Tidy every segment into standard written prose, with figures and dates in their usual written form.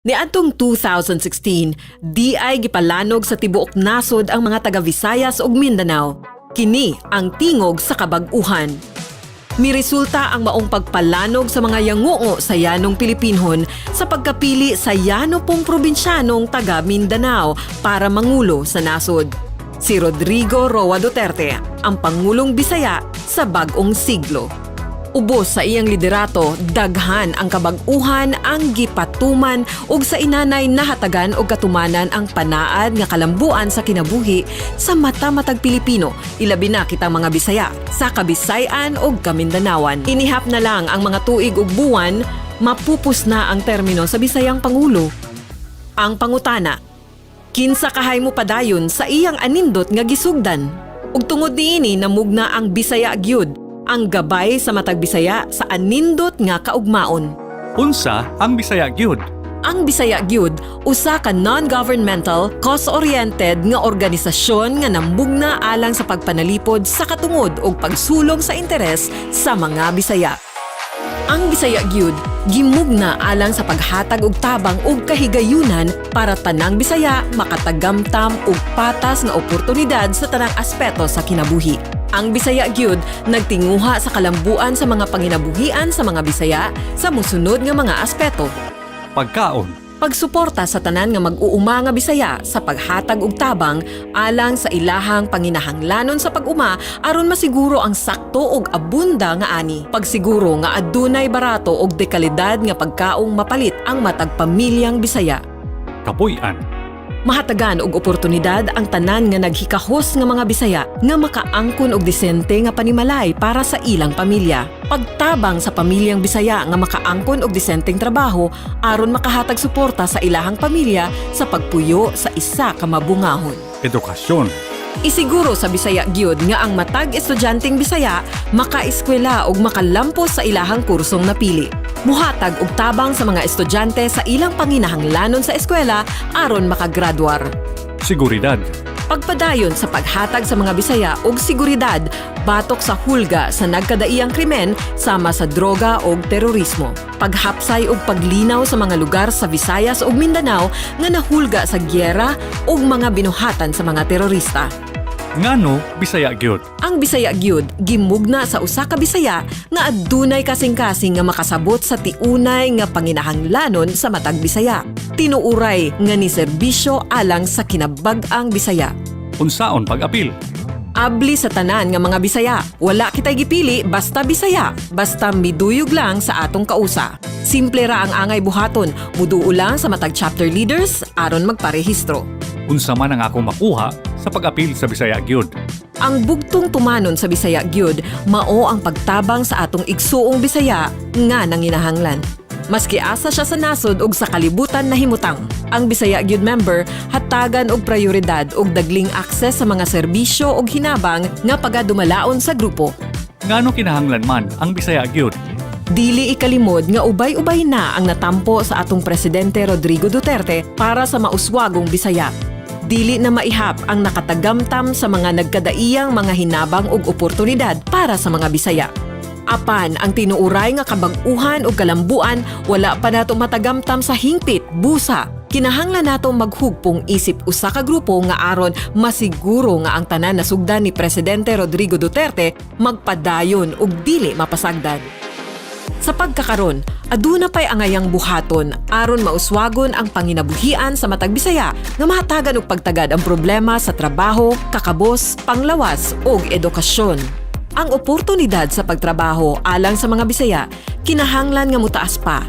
Niadtong 2016, di ay gipalanog sa tibuok nasod ang mga taga Visayas ug Mindanao. Kini ang tingog sa kabag-uhan. Miresulta ang maong pagpalanog sa mga yanguo sa yanong Pilipinhon sa pagkapili sa yano pong probinsyanong taga Mindanao para mangulo sa nasod. Si Rodrigo Roa Duterte, ang Pangulong Bisaya sa bag-ong siglo. Ubos sa iyang liderato, daghan ang kabag-uhan ang gipatuman ug sa inanay nahatagan og katumanan ang panaad nga kalambuan sa kinabuhi sa mata-matag Pilipino, ilabi na kitang mga Bisaya sa Kabisayan ug Kamindanawan. Inihap na lang ang mga tuig ug buwan, mapupus na ang termino sa Bisayang Pangulo. Ang pangutana, kinsa kahay mo padayon sa iyang anindot nga gisugdan? Ug tungod niini namugna ang Bisaya gyud, ang gabay sa matag Bisaya sa anindot nga kaugmaon. Unsa ang Bisaya gyud? Ang Bisaya gyud usa ka non-governmental, cause-oriented nga organisasyon nga nambugna alang sa pagpanalipod sa katungod ug pagsulong sa interes sa mga Bisaya. Ang Bisaya gyud gimugna alang sa paghatag og tabang ug kahigayunan para tanang Bisaya makatagamtam og patas nga oportunidad sa tanang aspeto sa kinabuhi. Ang Bisaya gyud nagtinguha sa kalambuan sa mga panginabuhian sa mga Bisaya sa mosunod nga mga aspeto. Pagkaon, Pagsuporta sa tanan nga mag-uuma nga Bisaya sa paghatag og tabang alang sa ilahang panginahanglanon sa pag-uma aron masiguro ang sakto ug abunda nga ani. Pagsiguro nga adunay barato ug dekalidad nga pagkaong mapalit ang matag pamilyang Bisaya. kapuy-an, Mahatagan og oportunidad ang tanan nga naghikahos nga mga Bisaya nga makaangkon og disente nga panimalay para sa ilang pamilya. Pagtabang sa pamilyang Bisaya nga makaangkon og disenteng trabaho aron makahatag suporta sa ilahang pamilya sa pagpuyo sa isa ka mabungahon. edukasyon, Isiguro sa Bisaya gyud nga ang matag estudyanteng Bisaya makaeskwela ug makalampos sa ilahang kursong napili. Muhatag og tabang sa mga estudyante sa ilang panginahanglanon sa eskwela aron makagradwar. seguridad, Pagpadayon sa paghatag sa mga Bisaya og seguridad batok sa hulga sa nagkadaiyang krimen sama sa droga ug terorismo. Paghapsay ug paglinaw sa mga lugar sa Visayas ug Mindanao nga nahulga sa giyera ug mga binuhatan sa mga terorista. ngano Bisaya gyud, Ang Bisaya gyud gimugna sa usa ka Bisaya nga adunay kasing-kasing nga makasabot sa tiunay nga panginahanglanon sa matag Bisaya. Tinuuray nga ni serbisyo alang sa kinabag-ang Bisaya. unsaon pag-apil, Abli sa tanan nga mga Bisaya, wala kitay gipili basta Bisaya, basta miduyog lang sa atong kausa. Simple ra ang angay buhaton, muduo lang sa matag chapter leaders aron magparehistro. unsa man ang ako makuha sa pag-apil sa Bisaya gyud, Ang bugtong tumanon sa Bisaya gyud mao ang pagtabang sa atong igsuong Bisaya nga nanginahanglan. Maski asa siya sa nasod ug sa kalibutan na himutang, ang Bisaya gyud member hatagan og prioridad og dagling akses sa mga serbisyo ug hinabang nga pagadumalaon sa grupo. ngano kinahanglan man ang Bisaya gyud, Dili ikalimod nga ubay-ubay na ang natampo sa atong presidente Rodrigo Duterte para sa mauswagong Bisaya. Dili na maihap ang nakatagamtam sa mga nagkadaiyang mga hinabang ug oportunidad para sa mga Bisaya. Apan ang tinuuray nga kabag-uhan ug kalambuan wala pa nato matagamtam sa hingpit, busa. Kinahanglan nato maghugpong isip usa ka grupo nga aron masiguro nga ang tanan nasugdan ni presidente Rodrigo Duterte magpadayon ug dili mapasagdan. Sa pagkakaron, aduna pay angayang buhaton aron mauswagon ang panginabuhian sa matag Bisaya nga mahatagan og pagtagad ang problema sa trabaho, kakabos, panglawas ug edukasyon. Ang oportunidad sa pagtrabaho alang sa mga Bisaya kinahanglan nga mutaas pa.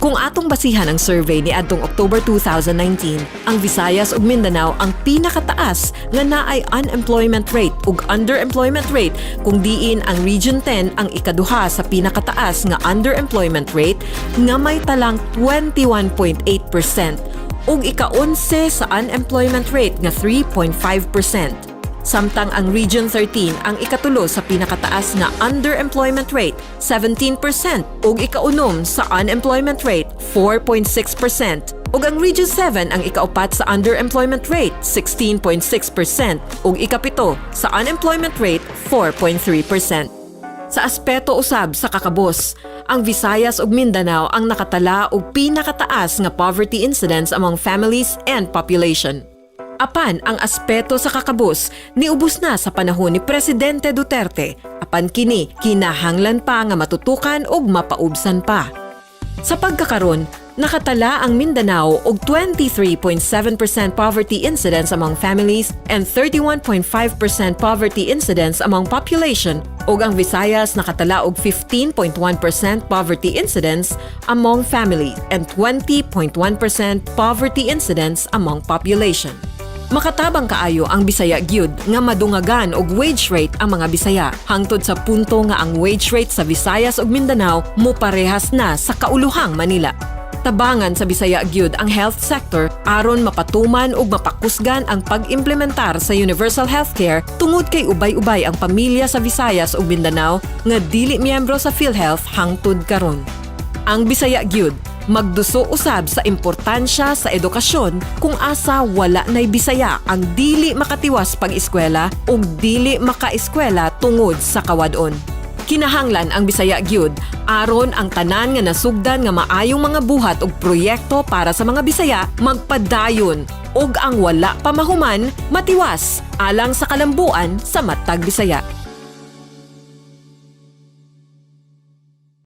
Kung atong basihan ang survey ni adtong October 2019, ang Visayas ug Mindanao ang pinakataas nga naay unemployment rate ug underemployment rate, kung diin ang Region 10 ang ikaduha sa pinakataas nga underemployment rate nga may talang 21.8% ug ika-11 sa unemployment rate nga 3.5%. Samtang ang Region 13 ang ikatulo sa pinakataas nga underemployment rate, 17%, ug ikaunom sa unemployment rate, 4.6%, ug ang Region 7 ang ikaupat sa underemployment rate, 16.6%, ug ikapito sa unemployment rate, 4.3%. Sa aspeto usab sa kakabos, ang Visayas ug Mindanao ang nakatala og pinakataas nga poverty incidence among families and population. Apan ang aspeto sa kakabus niubos na sa panahon ni Presidente Duterte, apan kini kinahanglan pa nga matutukan ug mapaubsan pa. Sa pagkakaron, nakatala ang Mindanao og 23.7% poverty incidence among families and 31.5% poverty incidence among population, ug ang Visayas nakatala og 15.1% poverty incidence among families and 20.1% poverty incidence among population. Makatabang kaayo ang Bisaya gyud nga madungagan og wage rate ang mga Bisaya hangtod sa punto nga ang wage rate sa Visayas ug Mindanao moparehas na sa kauluhang Manila. Tabangan sa Bisaya gyud ang health sector aron mapatuman ug mapakusgan ang pag-implementar sa universal healthcare tungod kay ubay-ubay ang pamilya sa Visayas ug Mindanao nga dili miyembro sa PhilHealth hangtod karon. Ang Bisaya gyud magduso usab sa importansya sa edukasyon kung asa wala nay Bisaya ang dili makatiwas pag-eskwela ug dili makaeskwela tungod sa kawadon. Kinahanglan ang Bisaya gyud aron ang tanan nga nasugdan nga maayong mga buhat ug proyekto para sa mga Bisaya magpadayon ug ang wala pa mahuman matiwas alang sa kalambuan sa matag Bisaya.